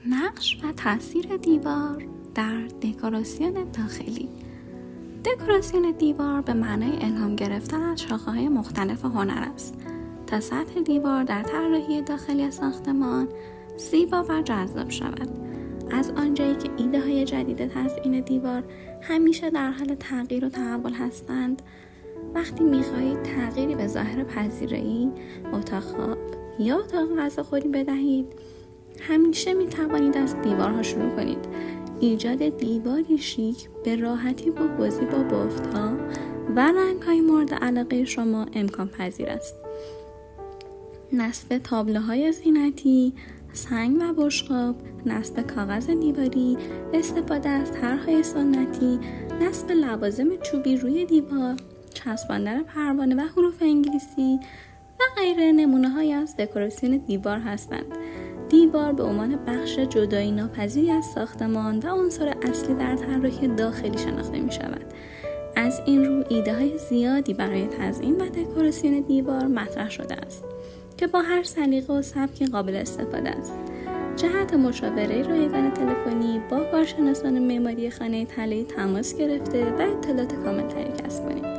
نقش و تاثیر دیوار در دکوراسیون داخلی. دکوراسیون دیوار به معنای الهام گرفتن از شاخه‌های مختلف هنر است تا سطح دیوار در طراحی داخلی ساختمان زیبا و جذاب شود. از آنجایی که ایده‌های جدید تزیین دیوار همیشه در حال تغییر و تحول هستند، وقتی می‌خواهید تغییری به ظاهر پذیرایی، اتاق خواب یا اتاق غذاخوری بدهید، همیشه می‌توانید از دیوارها شروع کنید. ایجاد دیواری شیک به راحتی با بازی با بافت‌ها و رنگ‌های مورد علاقه شما امکان پذیر است. نصب تابلوهای زینتی، سنگ و بشقاب، نصب کاغذ دیواری، استفاده از طرح‌های سنتی، نصب لوازم چوبی روی دیوار، چسباندن پروانه و حروف انگلیسی و غیره نمونه‌هایی از دکوراسیون دیوار هستند. دیوار به عنوان بخش جدایی ناپذیری از ساختمان و عنصر اصلی در طراحی داخلی شناخته می شود. از این رو ایده‌های زیادی برای تزیین و دکوراسیون دیوار مطرح شده است که با هر سلیقه و سبکی قابل استفاده است. جهت مشاوره رایگان تلفنی با کارشناسان معماری خانه طلایی تماس گرفته و اطلاعات کامل‌تری کسب کنید.